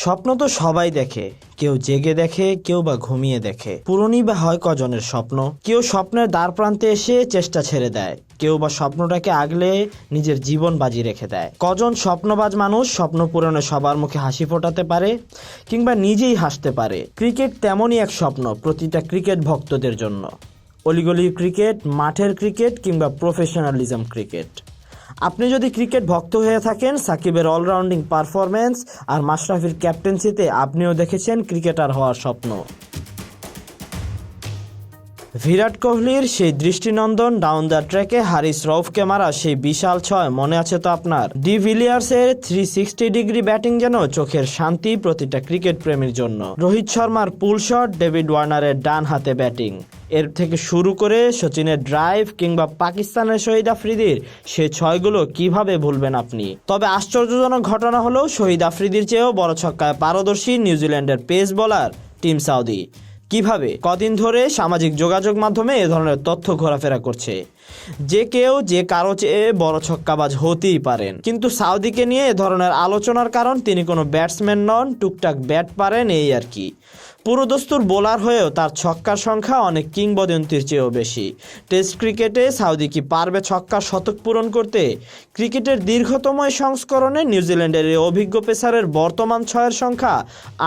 স্বপ্ন তো সবাই দেখে, কেউ জেগে দেখে, কেউ বা ঘুমিয়ে দেখে। পূরণই বা হয় কজনের স্বপ্ন? কেউ স্বপ্নের দ্বার প্রান্তে এসে চেষ্টা ছেড়ে দেয়, কেউ বা স্বপ্নটাকে আগলে নিজের জীবন বাজি রেখে দেয়। কজন স্বপ্নবাজ মানুষ স্বপ্ন পূরণে সবার মুখে হাসি ফোটাতে পারে কিংবা নিজেই হাসতে পারে। ক্রিকেট তেমনই এক স্বপ্ন প্রতিটা ক্রিকেট ভক্তদের জন্য। অলিগলির ক্রিকেট, মাঠের ক্রিকেট কিংবা প্রফেশনালিজম ক্রিকেট। আপনি যদি ক্রিকেট ভক্ত হয়ে থাকেন, সাকিবের অলরাউন্ডিং পারফরম্যান্স আর মাশরাফির ক্যাপ্টেন্সিতে আপনিও দেখেছেন ক্রিকেটার হওয়ার স্বপ্ন। বিরাট কোহলির সেই দৃষ্টিনন্দন ডাউন দ্য ট্র্যাকে হারিস রউফকে মারা সেই বিশাল ছয় মনে আছে তো আপনার? ডিভিলিয়ার্সের 360 ডিগ্রি ব্যাটিং যেন চোখের শান্তি প্রতিটা ক্রিকেট প্রেমীর জন্য। রোহিত শর্মার পুল শট, ডেভিড ওয়ার্নারের ডান হাতে ব্যাটিং, এর থেকে শুরু করে সচিনের ড্রাইভ কিংবা পাকিস্তানের শহীদ আফ্রিদির সে ছয়গুলো কিভাবে ভুলবেন আপনি? তবে আশ্চর্যজনক ঘটনা হলো শহীদ আফ্রিদির চেয়েও বড় ছক্কায় পারদর্শী নিউজিল্যান্ডের পেস বোলার টিম সাউদি। কিভাবে? কদিন ধরে সামাজিক যোগাযোগ মাধ্যমে এ ধরনের তথ্য ঘোরাফেরা করছে যে কেউ যে কারো চেয়ে বড় ছক্কাবাজ হতেই পারেন, কিন্তু সাউদিকে নিয়ে এ ধরনের আলোচনার কারণ তিনি কোনো ব্যাটসম্যান নন, টুকটাক ব্যাট পারেন এই আর কি। পুরোদস্তুর বোলার হয়েও তার ছক্কার সংখ্যা অনেক কিংবদন্তির চেয়েও বেশি। টেস্ট ক্রিকেটে সাউদি কি পারবে ছক্কার শতক পূরণ করতে? ক্রিকেটের দীর্ঘতম এই সংস্করণে নিউজিল্যান্ডের এই অভিজ্ঞ পেসারের বর্তমান ছয়ের সংখ্যা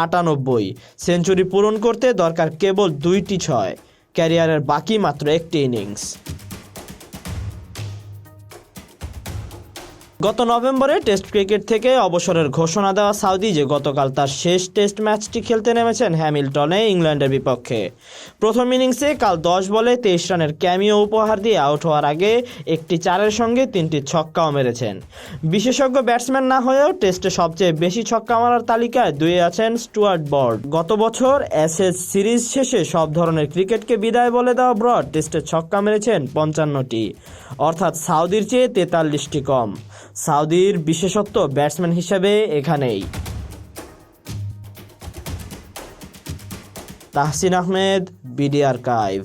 98। সেঞ্চুরি পূরণ করতে দরকার কেবল 2টি ছয়, ক্যারিয়ারের বাকি মাত্র একটি ইনিংস। গত নভেম্বরে টেস্ট ক্রিকেট থেকে অবসরের ঘোষণা দেওয়া সাউদি যে গতকাল তার শেষ টেস্ট ম্যাচটি খেলতে নেমেছেন হ্যামিল্টনে ইংল্যান্ডের বিপক্ষে। প্রথম ইনিংসে কাল 10 বলে 23 রানের ক্যামিও উপহার দিয়ে আউট হওয়ার আগে একটি 4-এর সঙ্গে 3টি ছক্কাও মেরেছেন। বিশেষজ্ঞ ব্যাটসম্যান না হয়েও টেস্টে সবচেয়ে বেশি ছক্কা মারার তালিকায় 2-এ আছেন স্টুয়ার্ট ব্রড। গত বছর অ্যাশেজ সিরিজ শেষে সব ধরনের ক্রিকেটকে বিদায় বলে দেওয়া ব্রড টেস্টে ছক্কা মেরেছেন 55টি, অর্থাৎ সাউদির চেয়ে 43টি কম। সাউদির বিশেষত্ব ব্যাটসম্যান হিসেবে এখানেই। Tahsin Ahmed, BD archive.